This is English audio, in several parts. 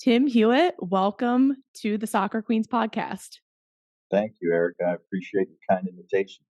Tim Hewett, welcome to the Soccer Queens podcast. Thank you, Erica. I appreciate your kind invitation.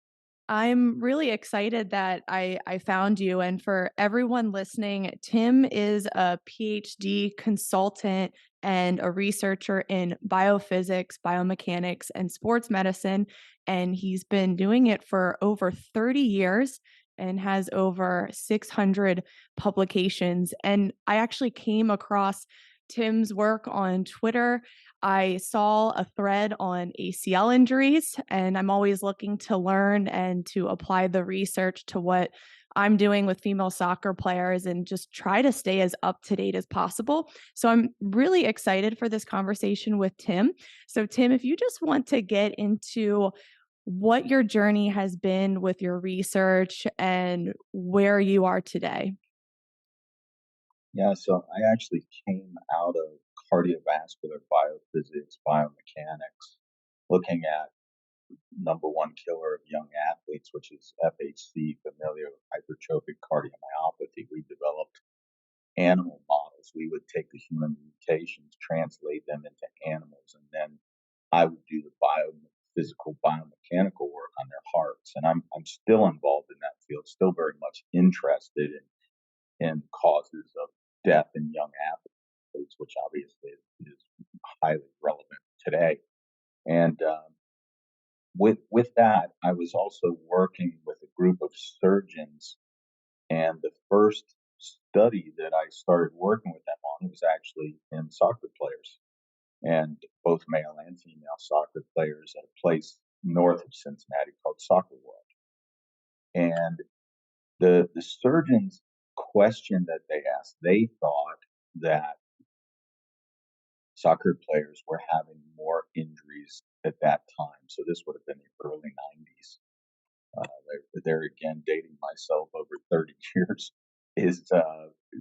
I'm really excited that I found you. And for everyone listening, Tim is a PhD consultant and a researcher in biophysics, biomechanics, and sports medicine. And he's been doing it for over 30 years and has over 600 publications. And I actually came across Tim's work on Twitter. I saw a thread on ACL injuries, and I'm always looking to learn and to apply the research to what I'm doing with female soccer players and just try to stay as up to date as possible. So I'm really excited for this conversation with Tim. So, Tim, if you just want to get into what your journey has been with your research and where you are today. Yeah, so I actually came out of cardiovascular biophysics, biomechanics, looking at number one killer of young athletes, which is FHC, familial hypertrophic cardiomyopathy. We developed animal models. We would take the human mutations, translate them into animals, and then I would do the biophysical, biomechanical work on their hearts. And I'm still involved in that field, still very much interested in causes of death in young athletes, which obviously is highly relevant today. And with that, I was also working with a group of surgeons, and the first study that I started working with them on was actually in soccer players, and both male and female soccer players at a place north of Cincinnati called Soccer World. And the surgeons question that they asked, they thought that soccer players were having more injuries at that time. So this would have been the early 90s. There again, dating myself over 30 years, is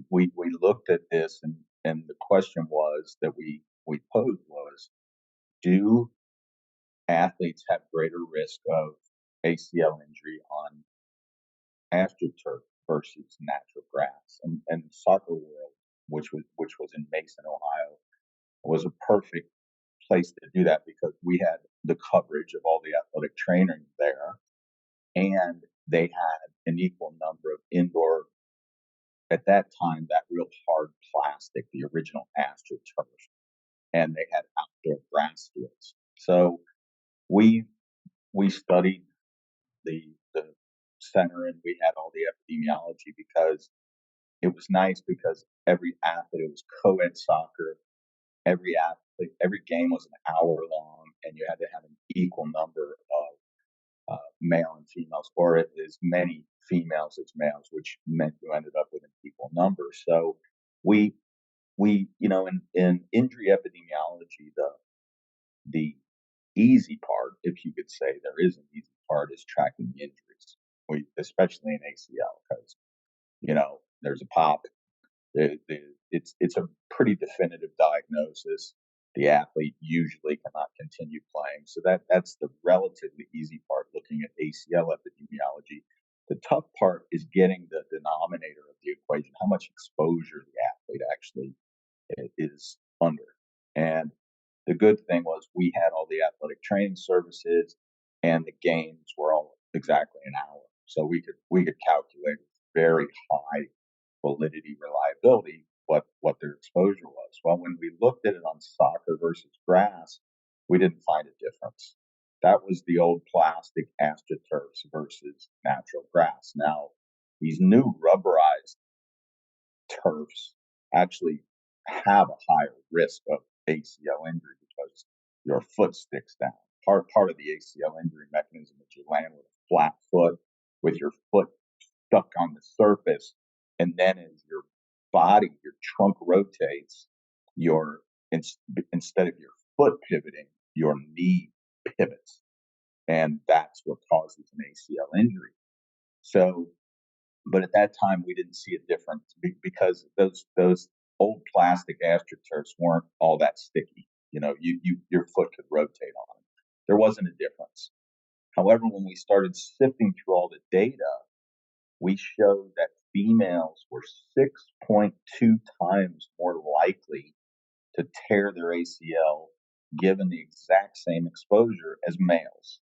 we looked at this, and the question was that we posed was, do athletes have greater risk of ACL injury on astroturf versus natural grass? And Soccer World, which was in Mason, Ohio, was a perfect place to do that because we had the coverage of all the athletic training there, and they had an equal number of indoor, at that time, that real hard plastic, the original astroturf, and they had outdoor grass fields. So we studied the center, and we had all the epidemiology because it was nice because every athlete, it was co-ed soccer. Every athlete, every game was an hour long, and you had to have an equal number of male and females, or as many females as males, which meant you ended up with an equal number. So we in injury epidemiology, the easy part, if you could say there is an easy part, is tracking injuries. Especially in ACL, because there's a pop. It's a pretty definitive diagnosis. The athlete usually cannot continue playing. So that's the relatively easy part, looking at ACL epidemiology. The tough part is getting the denominator of the equation, how much exposure the athlete actually is under. And the good thing was we had all the athletic training services, and the games were all exactly an hour. So we could calculate very high validity, reliability, what their exposure was. Well, when we looked at it on soccer versus grass, we didn't find a difference. That was the old plastic astroturfs versus natural grass. Now, these new rubberized turfs actually have a higher risk of ACL injury because your foot sticks down. Part of the ACL injury mechanism is you land with a flat foot, with your foot stuck on the surface, and then as your body, your trunk rotates, instead of your foot pivoting, your knee pivots, and that's what causes an ACL injury. So, but at that time we didn't see a difference because those old plastic astroturfs weren't all that sticky. Your foot could rotate on them. There wasn't a difference. However, when we started sifting through all the data, we showed that females were 6.2 times more likely to tear their ACL given the exact same exposure as males.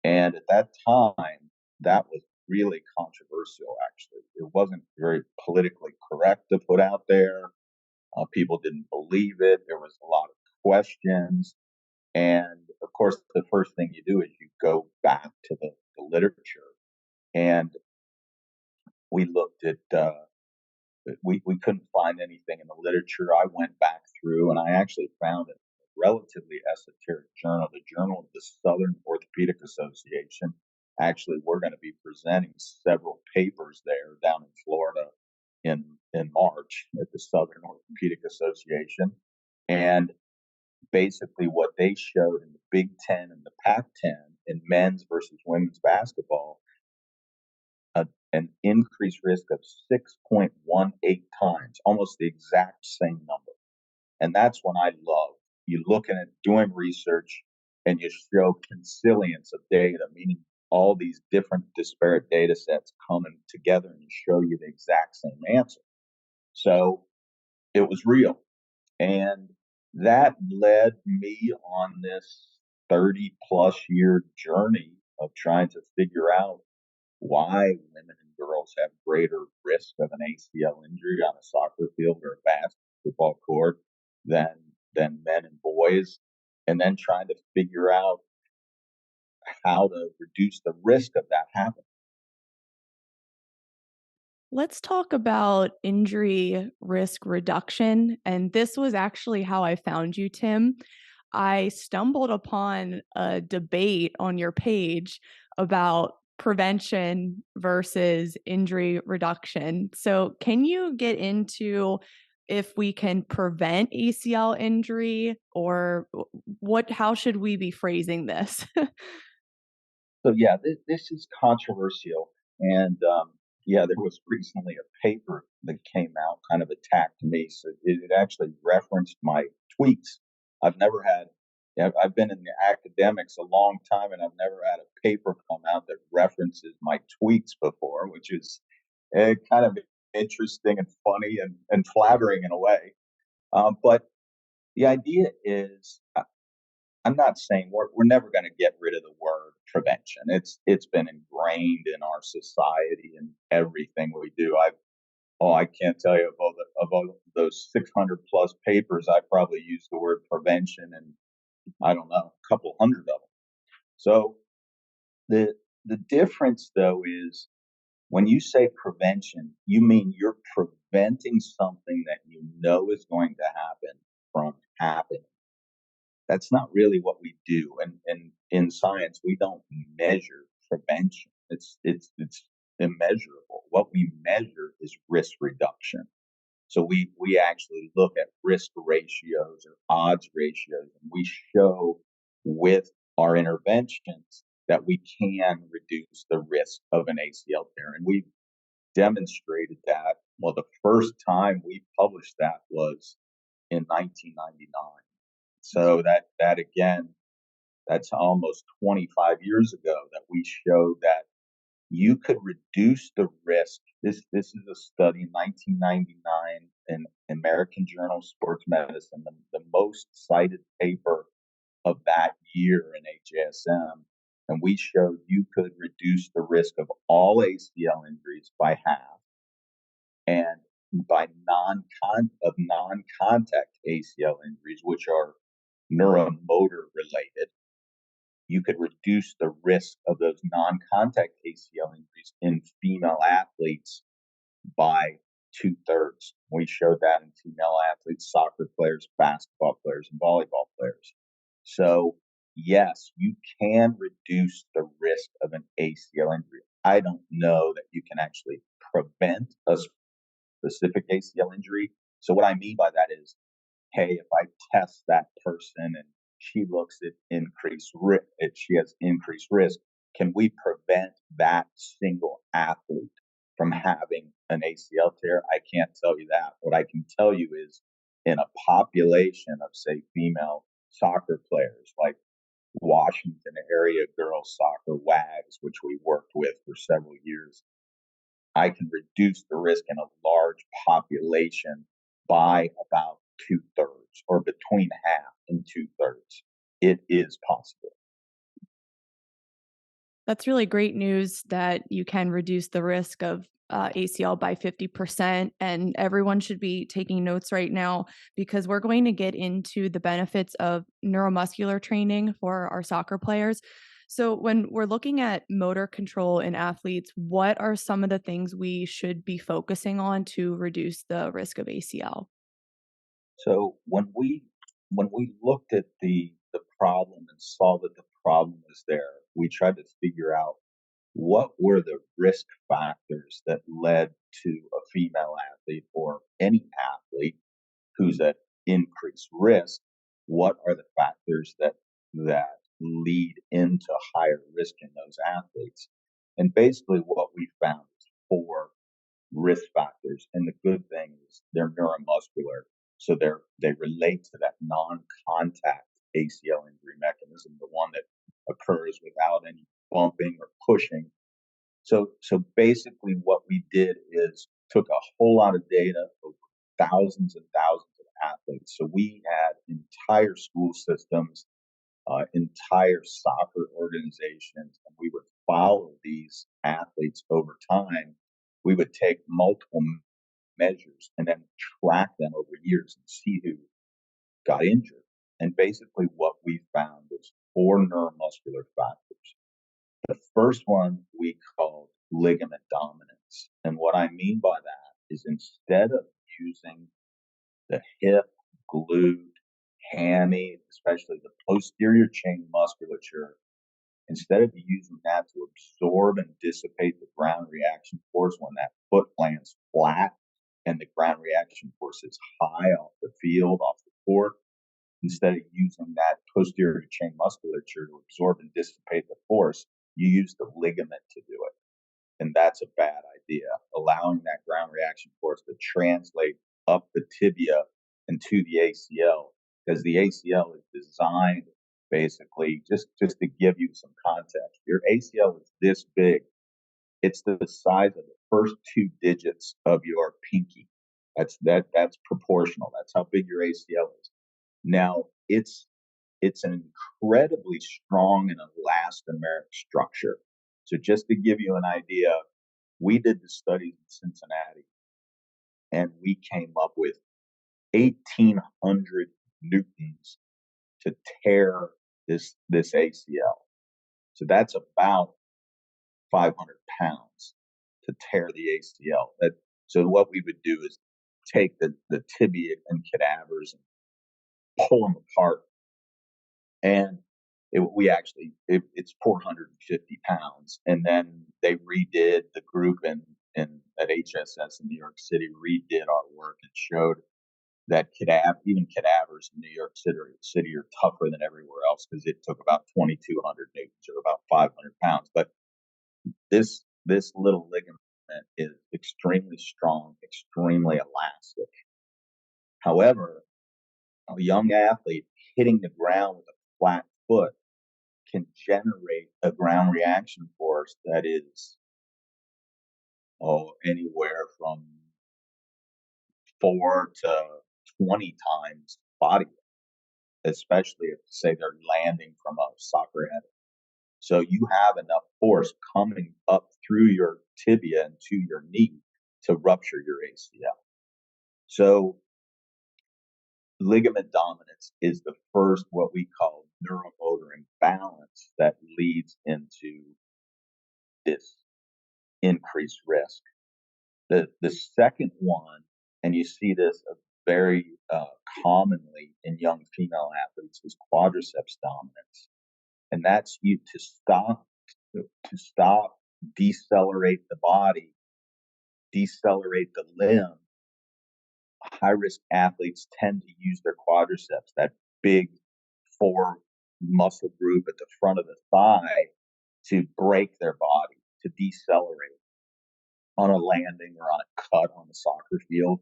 And at that time, that was really controversial, actually. It wasn't very politically correct to put out there. People didn't believe it. There was a lot of questions. And of course, the first thing you do is you go back to the literature. And we looked at, we couldn't find anything in the literature. I went back through and I actually found a relatively esoteric journal, the Journal of the Southern Orthopedic Association. Actually, we're going to be presenting several papers there down in Florida in March at the Southern Orthopedic Association. And basically what they showed in the Big Ten and the Pac-10 in men's versus women's basketball, an increased risk of 6.18 times, almost the exact same number. And that's when I love you looking at doing research and you show consilience of data, meaning all these different disparate data sets coming together and show you the exact same answer. So it was real. And that led me on this 30 plus year journey of trying to figure out why women and girls have greater risk of an ACL injury on a soccer field or a basketball court than men and boys, and then trying to figure out how to reduce the risk of that happening. Let's talk about injury risk reduction. And this was actually how I found you, Tim. I stumbled upon a debate on your page about prevention versus injury reduction. So, can you get into if we can prevent ACL injury or how should we be phrasing this? So yeah, this is controversial, and yeah, there was recently a paper that came out, kind of attacked me. So it actually referenced my tweets. I've never had, yeah, I've been in the academics a long time, and I've never had a paper come out that references my tweets before, which is kind of interesting and funny and flattering in a way. But the idea is, I'm not saying we're never going to get rid of the word prevention. It's been ingrained in our society and everything we do. I can't tell you of all those 600 plus papers. I probably used the word prevention and I don't know, a couple hundred of them. So the difference though is when you say prevention, you mean you're preventing something that you know is going to happen from happening. That's not really what we do. And in science, we don't measure prevention. It's immeasurable. What we measure is risk reduction. So we actually look at risk ratios or odds ratios, and we show with our interventions that we can reduce the risk of an ACL tear. And we demonstrated that. Well, the first time we published that was in 1999. So that again, that's almost 25 years ago that we showed that you could reduce the risk. This is a study in 1999 in American Journal of Sports Medicine, the most cited paper of that year in HASM. And we showed you could reduce the risk of all ACL injuries by half, and by non-contact ACL injuries, which are neuromotor related, you could reduce the risk of those non-contact ACL injuries in female athletes by 2/3. We showed that in female athletes, soccer players, basketball players, and volleyball players. So yes, you can reduce the risk of an ACL injury. I don't know that you can actually prevent a specific ACL injury. So what I mean by that is, hey, if I test that person and she looks at increased risk, if she has increased risk, can we prevent that single athlete from having an ACL tear? I can't tell you that. What I can tell you is in a population of, say, female soccer players, like Washington area girls soccer WAGs, which we worked with for several years, I can reduce the risk in a large population by about two-thirds or between half and two-thirds. It is possible. That's really great news that you can reduce the risk of ACL by 50%. And everyone should be taking notes right now because we're going to get into the benefits of neuromuscular training for our soccer players. So, when we're looking at motor control in athletes, what are some of the things we should be focusing on to reduce the risk of ACL? So when we looked at the problem and saw that the problem was there, we tried to figure out what were the risk factors that led to a female athlete or any athlete who's at increased risk. What are the factors that lead into higher risk in those athletes? And basically, what we found is four risk factors. And the good thing is they're neuromuscular, so they relate to that non-contact ACL injury mechanism, the one that occurs without any bumping or pushing. So basically, what we did is took a whole lot of data over thousands and thousands of athletes. So we had entire school systems, entire soccer organizations, and we would follow these athletes over time. We would take multiple measures and then track them over years and see who got injured. And basically, what we found was four neuromuscular factors. The first one we called ligament dominance. And what I mean by that is instead of using the hip, glute, hammy, especially the posterior chain musculature, instead of using that to absorb and dissipate the ground reaction force when that foot lands flat and the ground reaction force is high off the field, off the court, instead of using that posterior chain musculature to absorb and dissipate the force, you use the ligament to do it. And that's a bad idea. Allowing that ground reaction force to translate up the tibia and to the ACL, because the ACL is designed basically just to give you some context. Your ACL is this big. It's the size of the first two digits of your pinky. That's proportional. That's how big your ACL is. Now it's an incredibly strong and elastomeric structure. So just to give you an idea, we did the studies in Cincinnati and we came up with 1,800 newtons to tear this ACL. So that's about 500 pounds to tear the ACL. So what we would do is take the tibia and cadavers and pull them apart, and it's 450 pounds. And then they redid the group in at HSS in New York City redid our work and showed that even cadavers in New York City are tougher than everywhere else because it took about 2,200 newtons or about 500 pounds. But this little ligament is extremely strong, extremely elastic. However, a young athlete hitting the ground with a flat foot can generate a ground reaction force that is anywhere from 4 to 20 times body weight, especially if say they're landing from a soccer head. So you have enough force coming up through your tibia and to your knee to rupture your ACL. So ligament dominance is the first what we call neuromotor imbalance that leads into this increased risk. The second one, and you see this very commonly in young female athletes, is quadriceps dominance, and that's you to stop, decelerate the body, decelerate the limb. High risk athletes tend to use their quadriceps, that big four muscle group at the front of the thigh, to break their body, to decelerate on a landing or on a cut on the soccer field.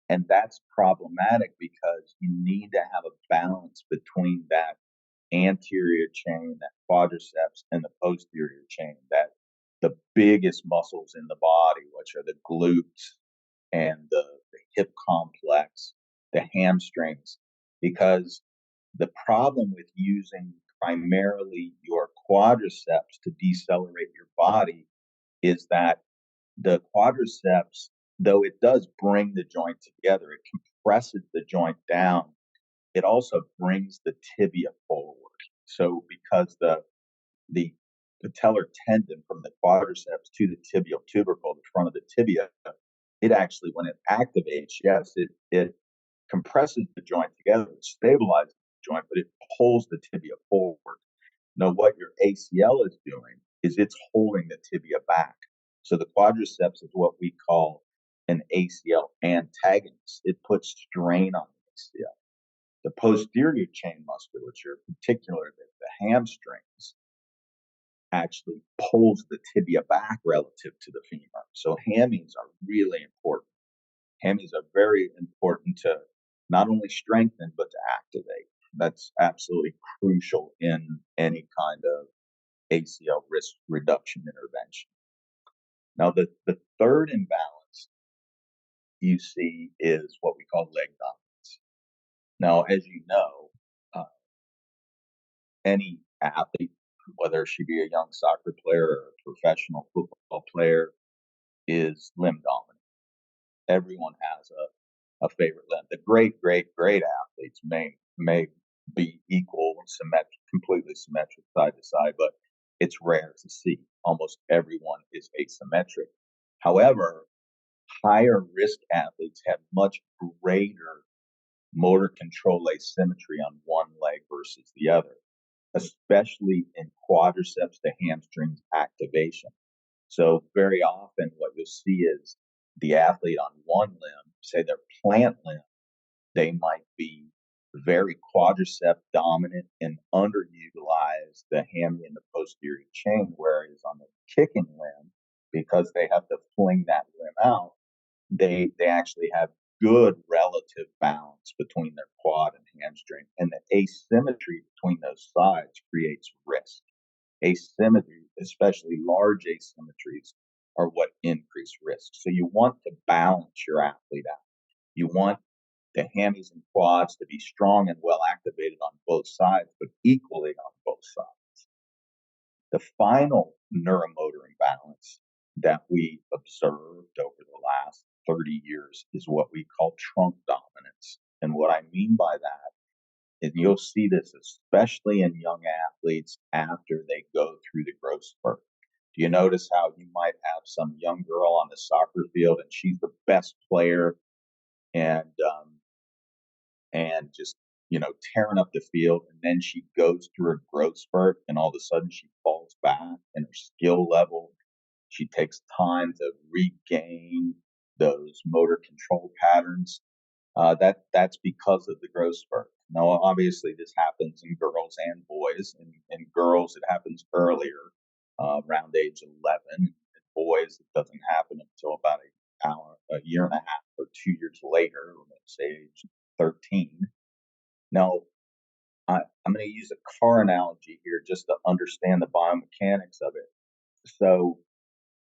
And that's problematic because you need to have a balance between that anterior chain, that quadriceps, and the posterior chain, that the biggest muscles in the body, which are the glutes and the hip complex, the hamstrings, because the problem with using primarily your quadriceps to decelerate your body is that the quadriceps, though it does bring the joint together, it compresses the joint down, it also brings the tibia forward. So because the patellar tendon from the quadriceps to the tibial tubercle, the front of the tibia, it actually, when it activates, yes, it compresses the joint together, it stabilizes the joint, but it pulls the tibia forward. Now, what your ACL is doing is it's holding the tibia back. So the quadriceps is what we call an ACL antagonist. It puts strain on the ACL. The posterior chain musculature, particularly the hamstrings, actually pulls the tibia back relative to the femur. So hammies are really important. Hammies are very important to not only strengthen, but to activate. That's absolutely crucial in any kind of ACL risk reduction intervention. Now, the third imbalance you see is what we call leg dominance. Now, as you know, uh, any athlete, whether she be a young soccer player or a professional football player, is limb dominant. Everyone has a favorite limb. The great athletes may be equal, completely symmetric side to side, but it's rare to see. Almost everyone is asymmetric. However, higher risk athletes have much greater motor control asymmetry on one leg versus the other, especially in quadriceps to hamstrings activation. So very often what you'll see is the athlete on one limb, say their plant limb, they might be very quadricep dominant and underutilize the hammy and the posterior chain, whereas on the kicking limb, because they have to fling that limb out, they actually have good relative balance between their quad and hamstring, and the asymmetry between those sides creates risk. Asymmetry, especially large asymmetries, are what increase risk. So you want to balance your athlete out. You want the hammies and quads to be strong and well activated on both sides, but equally on both sides. The final neuromotor imbalance that we observed over the last 30 years is what we call trunk dominance. And what I mean by that, and you'll see this especially in young athletes after they go through the growth spurt. Do you notice how you might have some young girl on the soccer field and she's the best player and just tearing up the field, and then she goes through a growth spurt and all of a sudden she falls back in her skill level. She takes time to regain those motor control patterns. That's because of the growth spurt. Now, obviously, this happens in girls and boys. In girls, it happens earlier, around age 11. In boys, it doesn't happen until about a year and a half or 2 years later, let's say age 13. Now, I'm going to use a car analogy here just to understand the biomechanics of it. So,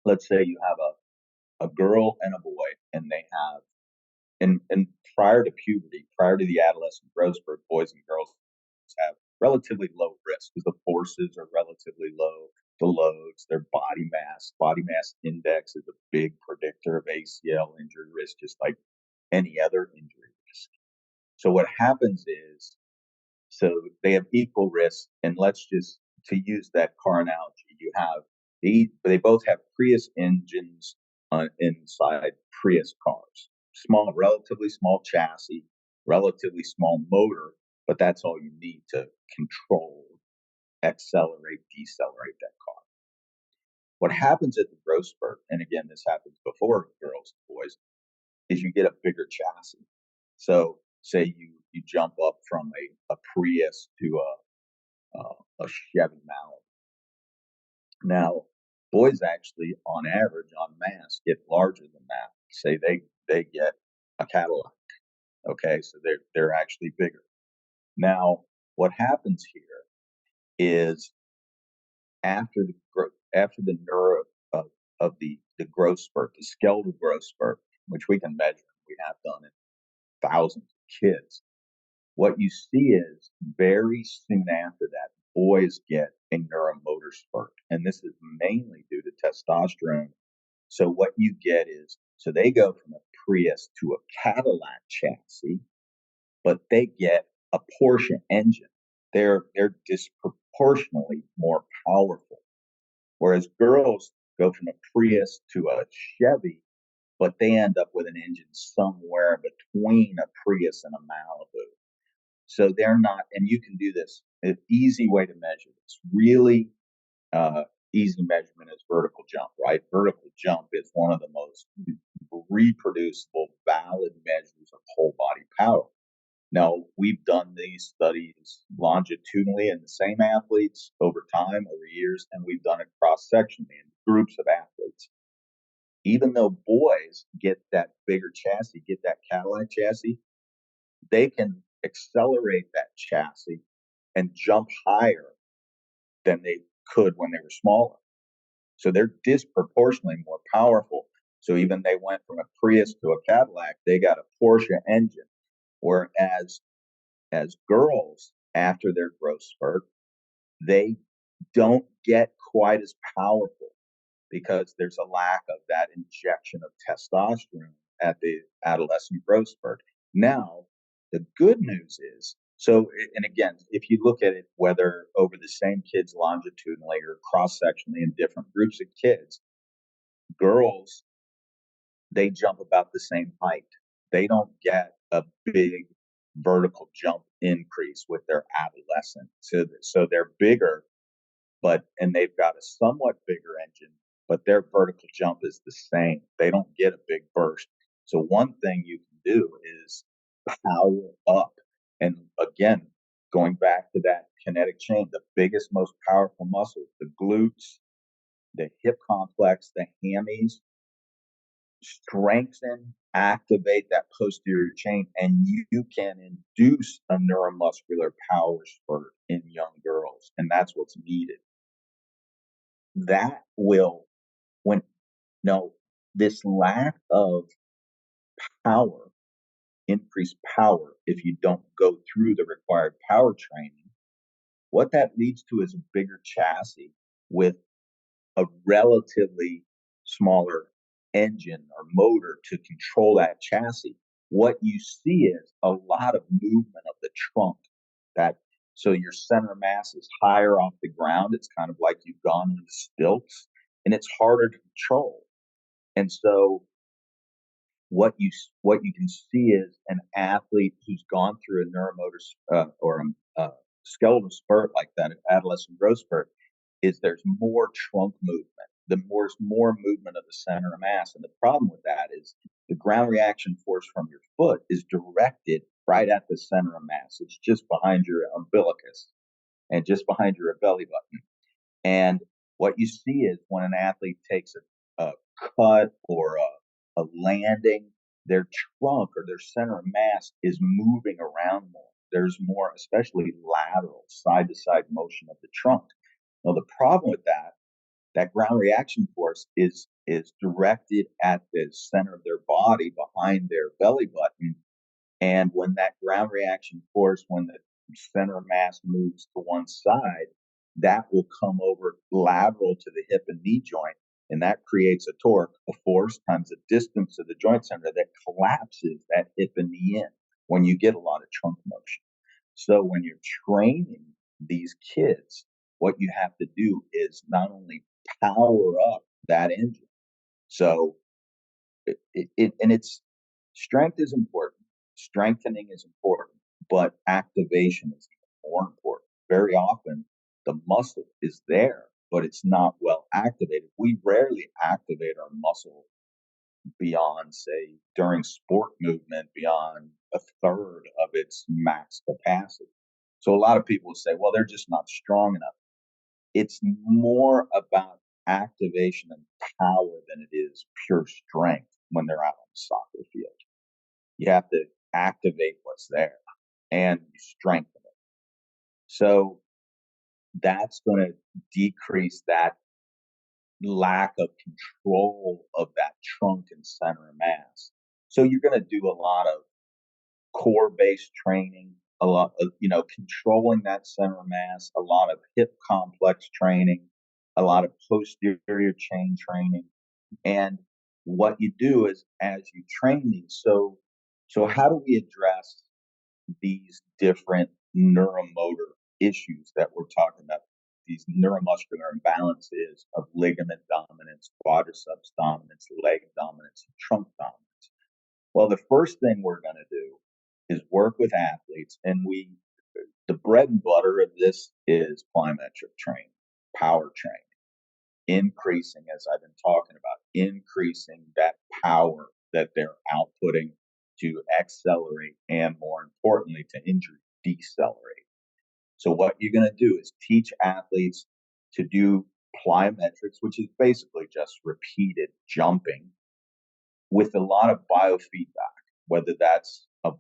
let's say you have a girl and a boy, and they have and prior to puberty, prior to the adolescent growth spurt, boys and girls have relatively low risk because the forces are relatively low, the loads, their body mass index is a big predictor of ACL injury risk, just like any other injury risk. So what happens is, so they have equal risk, and let's just, to use that car analogy, they both have Prius engines inside Prius cars. Small, relatively small chassis, relatively small motor, but that's all you need to control, accelerate, decelerate that car. What happens at the growth spurt, and again, this happens before girls and boys, is you get a bigger chassis. So say you jump up from a Prius to a Chevy Malibu. Now, boys actually, on average, on mass, get larger than that. Say they get a Cadillac. Okay, so they're actually bigger. Now, what happens here is after the neuro of the growth spurt, the skeletal growth spurt, which we can measure, we have done it thousands of kids, what you see is very soon after that, boys get a neuromotor spurt. And this is mainly due to testosterone. So what you get is, so they go from a Prius to a Cadillac chassis, but they get a Porsche engine. They're disproportionately more powerful. Whereas girls go from a Prius to a Chevy, but they end up with an engine somewhere between a Prius and a Malibu. So they're not, and you can do this. An easy way to measure this, really uh, easy measurement is vertical jump, right? Vertical jump is one of the most reproducible, valid measures of whole body power. Now, we've done these studies longitudinally in the same athletes over time, over years, and we've done it cross sectionally in groups of athletes. Even though boys get that bigger chassis, get that Cadillac chassis, they can accelerate that chassis and jump higher than they could when they were smaller. So they're disproportionately more powerful. So even they went from a Prius to a Cadillac, they got a Porsche engine. Whereas as girls, after their growth spurt, they don't get quite as powerful because there's a lack of that injection of testosterone at the adolescent growth spurt. Now, the good news is, so, and again, if you look at it, whether over the same kids longitudinally or cross sectionally in different groups of kids, girls, they jump about the same height. They don't get a big vertical jump increase with their adolescent. So they're bigger, and they've got a somewhat bigger engine, but their vertical jump is the same. They don't get a big burst. So one thing you can do is power up. And again, going back to that kinetic chain, the biggest, most powerful muscles, the glutes, the hip complex, the hammies, strengthen, activate that posterior chain, and you can induce a neuromuscular power spurt in young girls. And that's what's needed. That will, when, no, this lack of power, increased power, if you don't go through the required power training, what that leads to is a bigger chassis with a relatively smaller engine or motor to control that chassis. What you see is a lot of movement of the trunk. That so your center mass is higher off the ground. It's kind of like you've gone into stilts, and it's harder to control. And so what you can see is an athlete who's gone through a neuromotor or a skeletal spurt like that, an adolescent growth spurt, is there's more trunk movement. There's more movement of the center of mass. And the problem with that is the ground reaction force from your foot is directed right at the center of mass. It's just behind your umbilicus and just behind your belly button. And what you see is when an athlete takes a cut or a landing, their trunk or their center of mass is moving around more. There's more, especially lateral, side to side motion of the trunk. Now, the problem with that ground reaction force is directed at the center of their body behind their belly button. And when that ground reaction force, when the center of mass moves to one side, that will come over lateral to the hip and knee joint. And that creates a torque, a force times the distance of the joint center that collapses that hip and knee in when you get a lot of trunk motion. So when you're training these kids, what you have to do is not only power up that engine. So and it's strength is important, strengthening is important, but activation is even more important. Very often, the muscle is there, but it's not well activated. We rarely activate our muscle beyond, say, during sport movement, beyond a third of its max capacity. So a lot of people say, well, they're just not strong enough. It's more about activation and power than it is pure strength when they're out on the soccer field. You have to activate what's there and you strengthen it. So that's going to decrease that lack of control of that trunk and center of mass. So you're going to do a lot of core-based training, a lot of, controlling that center mass, a lot of hip complex training, a lot of posterior chain training. And what you do is as you train these, so how do we address these different neuromotor issues that we're talking about? These neuromuscular imbalances of ligament dominance, quadriceps dominance, leg dominance, and trunk dominance. Well, the first thing we're going to do is work with athletes, and the bread and butter of this is plyometric training, power training, increasing, as I've been talking about, increasing that power that they're outputting to accelerate and, more importantly, to injury decelerate. So what you're going to do is teach athletes to do plyometrics, which is basically just repeated jumping with a lot of biofeedback, whether that's a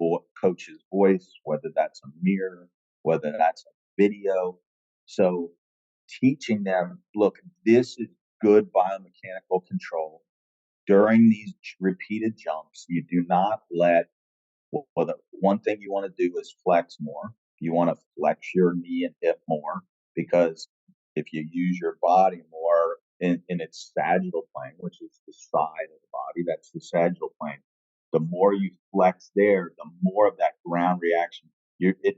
coach's voice, whether that's a mirror, whether that's a video. So teaching them, look, this is good biomechanical control. During these repeated jumps, you do not let, well, the one thing you want to do is flex more. You want to flex your knee and hip more, because if you use your body more in its sagittal plane, which is the side of the body, that's the sagittal plane, the more you flex there, the more of that ground reaction, it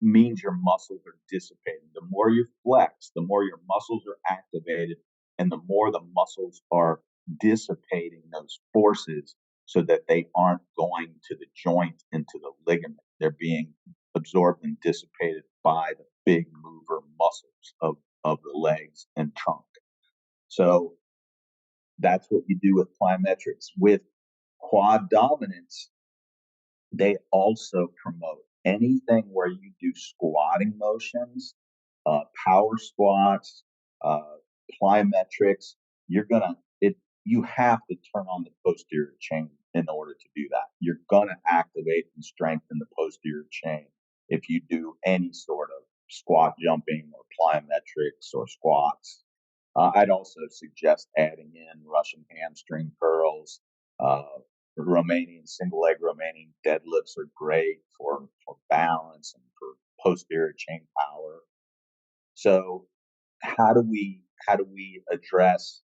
means your muscles are dissipating. The more you flex, the more your muscles are activated, and the more the muscles are dissipating those forces so that they aren't going to the joint into the ligament. They're being absorbed and dissipated by the big mover muscles of the legs and trunk. So that's what you do with plyometrics. With quad dominance, they also promote anything where you do squatting motions, power squats, plyometrics. You have to turn on the posterior chain in order to do that. You're gonna activate and strengthen the posterior chain if you do any sort of squat jumping or plyometrics or squats. I'd also suggest adding in Russian hamstring curls. Romanian single leg Romanian deadlifts are great for balance and for posterior chain power. So how do we address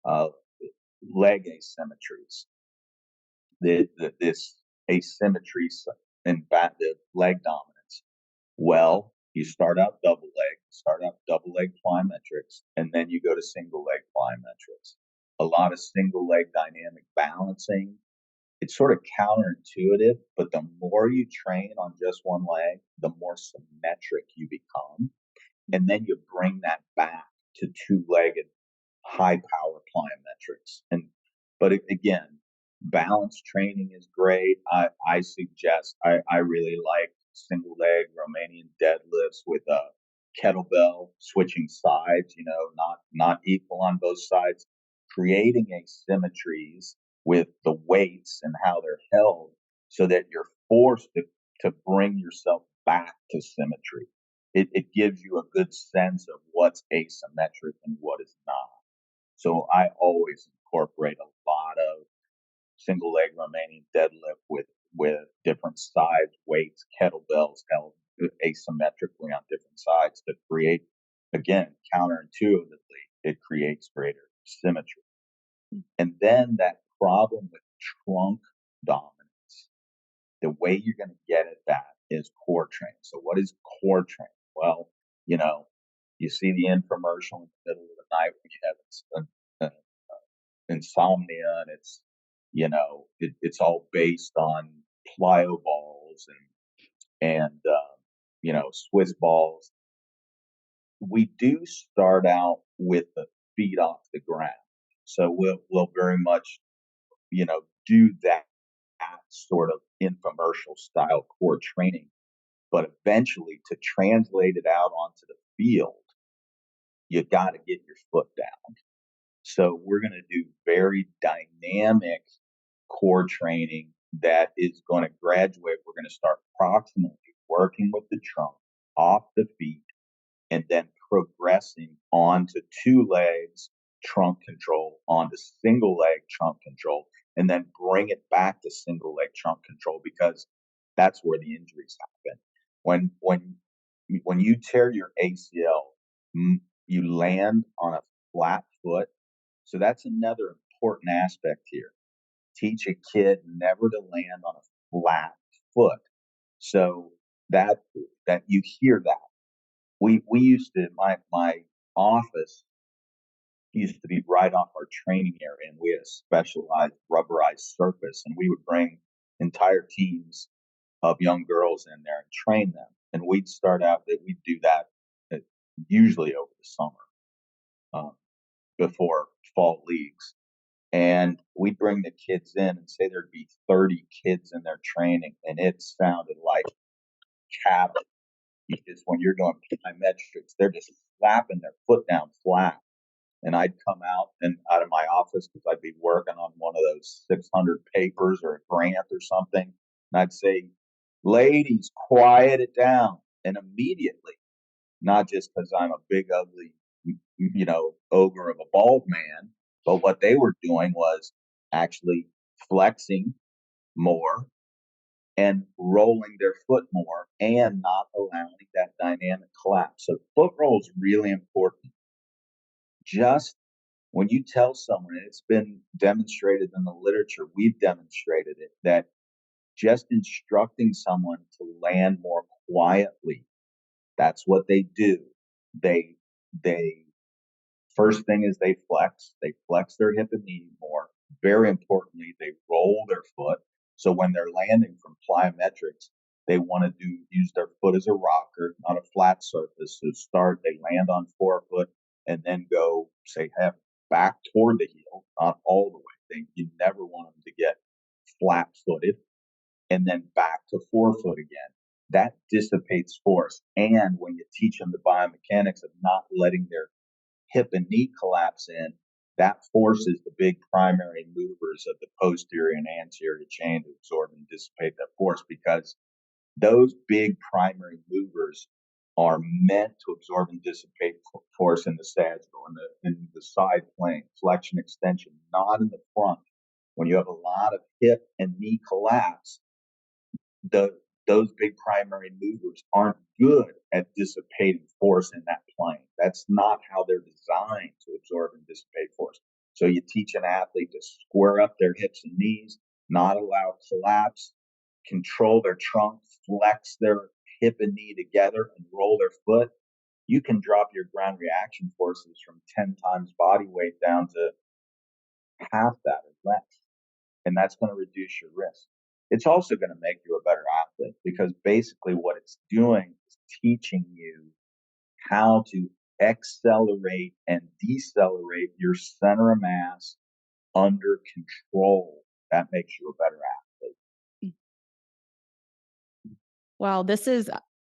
uh, leg asymmetries? This asymmetry in the leg dominance. Well, you start out double leg plyometrics, and then you go to single leg plyometrics. A lot of single leg dynamic balancing. It's sort of counterintuitive, but the more you train on just one leg, the more symmetric you become. And then you bring that back to two-legged high power plyometrics. But again, balance training is great. I suggest I really like single leg Romanian deadlifts with a kettlebell switching sides, not equal on both sides, creating asymmetries with the weights and how they're held so that you're forced to bring yourself back to symmetry. It gives you a good sense of what's asymmetric and what is not. So I always incorporate a lot of single leg Romanian deadlift with different sides, weights, kettlebells held asymmetrically on different sides to create, again, counterintuitively, it creates greater symmetry. And then that problem with trunk dominance, the way you're going to get at that is core training. So what is core training? Well, you see the infomercial in the middle of the night when you have insomnia, and it's all based on plyo balls and Swiss balls. We do start out with the feet off the ground, so we'll very much do that sort of infomercial style core training, but eventually to translate it out onto the field, you got to get your foot down. So we're going to do very dynamic core training that is going to graduate. We're going to start proximally working with the trunk off the feet and then progressing onto two legs trunk control, onto single leg trunk control, and then bring it back to single leg trunk control, because that's where the injuries happen. When you tear your ACL, you land on a flat foot. So that's another important aspect here. Teach a kid never to land on a flat foot. So that you hear that. We used to, my office used to be right off our training area, and we had a specialized rubberized surface, and we would bring entire teams of young girls in there and train them. And we'd start out that we'd do that usually over the summer, um, before fall leagues. And we'd bring the kids in and say there'd be 30 kids in their training, and it sounded like cabin. Because when you're doing plyometrics, they're just slapping their foot down flat. And I'd come out of my office because I'd be working on one of those 600 papers or a grant or something. And I'd say, ladies, quiet it down. And immediately, not just because I'm a big, ugly, ogre of a bald man, but what they were doing was actually flexing more and rolling their foot more and not allowing that dynamic collapse. So foot roll is really important. Just when you tell someone, and it's been demonstrated in the literature, we've demonstrated it, that just instructing someone to land more quietly, that's what they do. They first thing is they flex. They flex their hip and knee more. Very importantly, they roll their foot. So when they're landing from plyometrics, they want to use their foot as a rocker, not a flat surface. So they land on forefoot and then go, say, have back toward the heel, not all the way. You never want them to get flat footed and then back to forefoot again. That dissipates force. And when you teach them the biomechanics of not letting their hip and knee collapse in, that forces the big primary movers of the posterior and anterior chain to absorb and dissipate that force, because those big primary movers are meant to absorb and dissipate force in the sagittal, in the side plane, flexion, extension, not in the front. When you have a lot of hip and knee collapse, those big primary movers aren't good at dissipating force in that plane. That's not how they're designed to absorb and dissipate force. So you teach an athlete to square up their hips and knees, not allow collapse, control their trunk, flex their hip and knee together, and roll their foot. You can drop your ground reaction forces from 10 times body weight down to half that or less. And that's going to reduce your risk. It's also going to make you a better athlete, because basically what it's doing is teaching you how to accelerate and decelerate your center of mass under control. That makes you a better athlete. Well,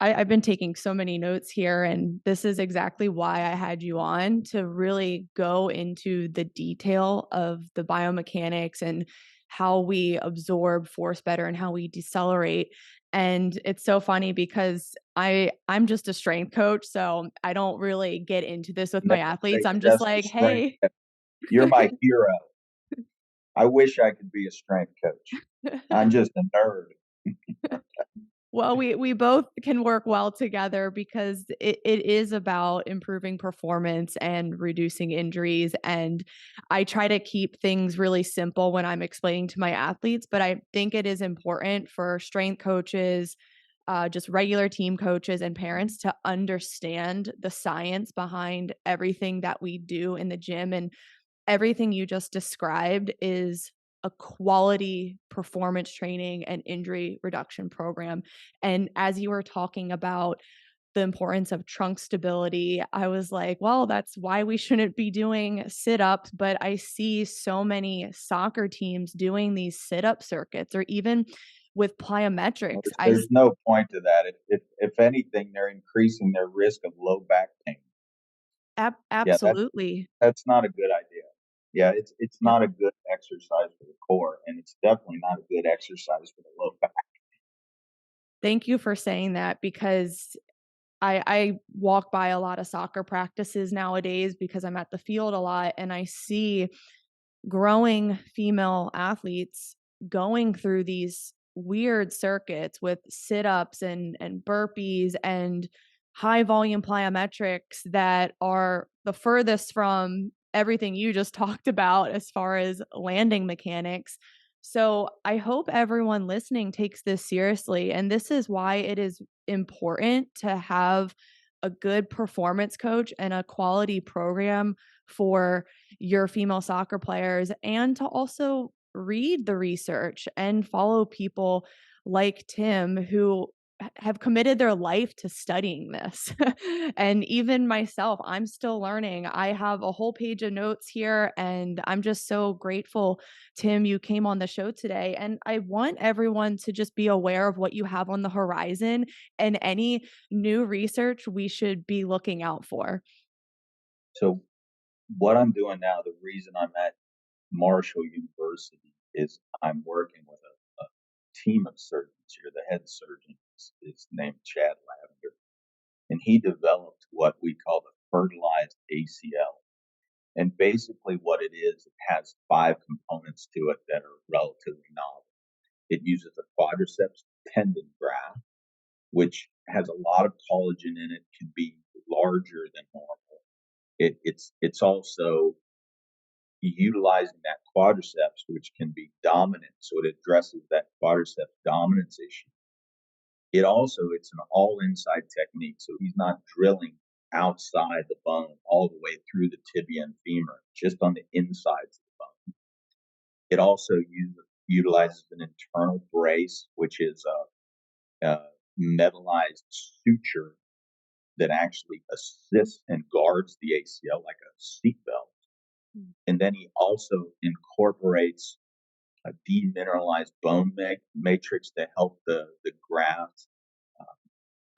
I've been taking so many notes here, and this is exactly why I had you on, to really go into the detail of the biomechanics and how we absorb force better and how we decelerate. And it's so funny because I'm just a strength coach, so I don't really get into this with my Never athletes. say I'm just just a like, strength. hey. You're my hero. I wish I could be a strength coach. I'm just a nerd. Well, we both can work well together because it is about improving performance and reducing injuries. And I try to keep things really simple when I'm explaining to my athletes, but I think it is important for strength coaches, just regular team coaches and parents to understand the science behind everything that we do in the gym. And everything you just described is a quality performance training and injury reduction program. And as you were talking about the importance of trunk stability, I was like, well, that's why we shouldn't be doing sit ups. But I see so many soccer teams doing these sit up circuits, or even with Well, plyometrics. there's no point to that. If anything, they're increasing their risk of low back pain. Yeah, Absolutely. that's not a good idea. Yeah, it's Yep. not a good exercise for the core, and it's definitely not a good exercise for the low back. Thank you for saying that, because I walk by a lot of soccer practices nowadays because I'm at the field a lot, and I see growing female athletes going through these weird circuits with sit-ups and burpees and high volume plyometrics that are the furthest from everything you just talked about as far as landing mechanics. So I hope everyone listening takes this seriously. And this is why it is important to have a good performance coach and a quality program for your female soccer players, and to also read the research and follow people like Tim who have committed their life to studying this. And even myself, I'm still learning. I have a whole page of notes here, and I'm just so grateful, Tim, you came on the show today. And I want everyone to just be aware of what you have on the horizon and any new research we should be looking out for. So what I'm doing now, the reason I'm at Marshall University is I'm working with a team of surgeons here. The head surgeon is named Chad Lavender, and he developed what we call the fertilized ACL. And basically, what it is, it has five components to it that are relatively novel. It uses a quadriceps tendon graft, which has a lot of collagen in it, can be larger than normal. It's also utilizing that quadriceps, which can be dominant, so it addresses that quadriceps dominance issue. It's an all inside technique, so he's not drilling outside the bone all the way through the tibia and femur, just on the insides of the bone. It also utilizes an internal brace, which is a metallized suture that actually assists and guards the ACL like a seatbelt. And then he also incorporates a demineralized bone matrix to help the graft uh,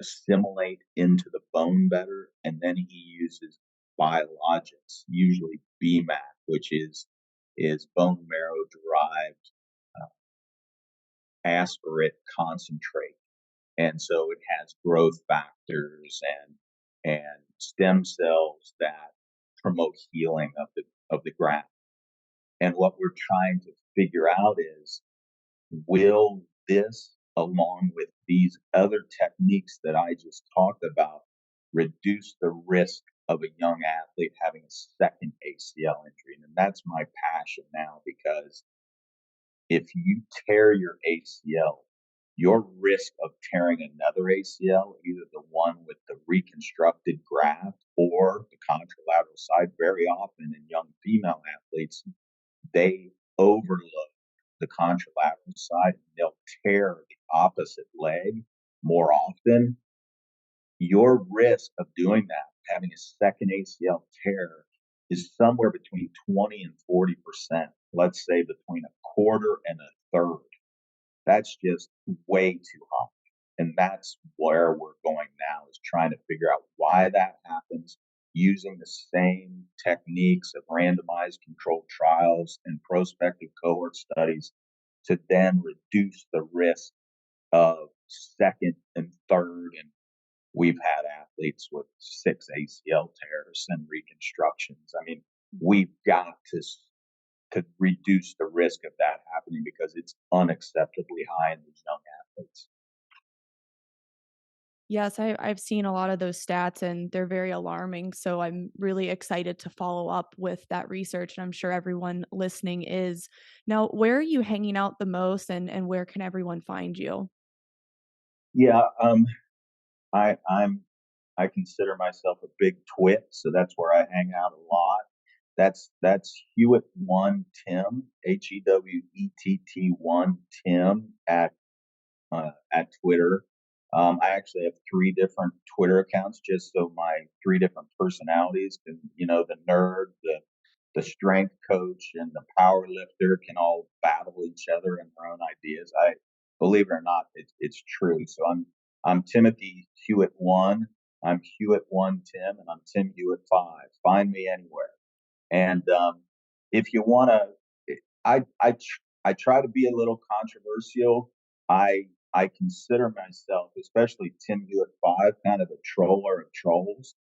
assimilate into the bone better. And then he uses biologics, usually BMAC, which is bone marrow derived aspirate concentrate. And so it has growth factors and stem cells that promote healing of the graft. And what we're trying to figure out is, will this, along with these other techniques that I just talked about, reduce the risk of a young athlete having a second ACL injury? And that's my passion now, because if you tear your ACL, your risk of tearing another ACL, either the one with the reconstructed graft or the contralateral side, very often in young female athletes, they overload the contralateral side and they'll tear the opposite leg more often. Your risk of doing that, having a second ACL tear, is somewhere between 20 and 40%. Let's say between a quarter and a third. That's just way too high. And that's where we're going now, is trying to figure out why that happens using the same techniques of randomized controlled trials and prospective cohort studies to then reduce the risk of second and third. And we've had athletes with 6 ACL tears and reconstructions. I mean, we've got to reduce the risk of that happening, because it's unacceptably high in these young athletes. Yes, I've seen a lot of those stats and they're very alarming. So I'm really excited to follow up with that research. And I'm sure everyone listening is. Now, where are you hanging out the most, and where can everyone find you? Yeah, I'm I consider myself a big twit, so that's where I hang out a lot. That's Hewett one Tim, HEWETT1 Tim at Twitter. I actually have three different Twitter accounts, just so my three different personalities can, the nerd, the strength coach, and the power lifter can all battle each other in their own ideas. I believe it or not, it's true. So I'm Timothy Hewett one. I'm Hewett one Tim, and I'm Tim Hewett five. Find me anywhere. And if you want to, I try to be a little controversial. I consider myself, especially Tim Hewitt five, kind of a troller of trolls.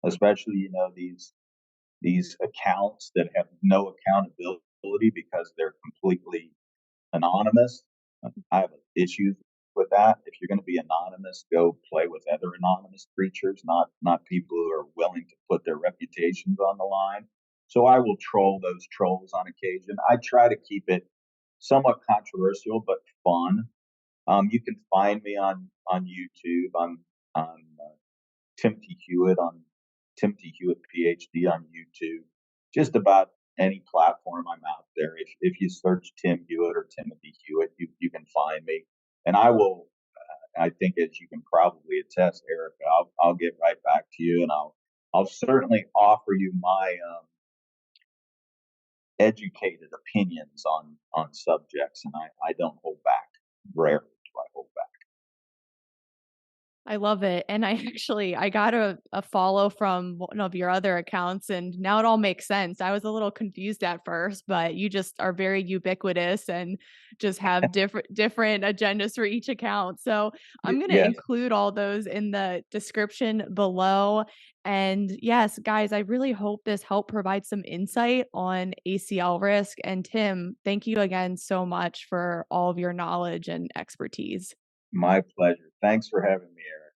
Especially these accounts that have no accountability because they're completely anonymous. I have issues with that. If you're going to be anonymous, go play with other anonymous creatures, not people who are willing to put their reputations on the line. So I will troll those trolls on occasion. I try to keep it somewhat controversial but fun. You can find me on YouTube. I'm on Tim T. Hewitt on Tim T. Hewitt PhD on YouTube. Just about any platform I'm out there. If you search Tim Hewitt or Timothy Hewitt, you can find me. And I will. I think, as you can probably attest, Erica, I'll get right back to you, and I'll certainly offer you my educated opinions on subjects, and I don't hold back. Rarely do I hold back. I love it, and I actually I got a follow from one of your other accounts, and now it all makes sense. I was a little confused at first, but you just are very ubiquitous and just have different agendas for each account. So, I'm gonna Yes, include all those in the description below. And yes, guys, I really hope this helped provide some insight on ACL risk. And Tim, thank you again so much for all of your knowledge and expertise. my pleasure. Thanks for having me, Erica.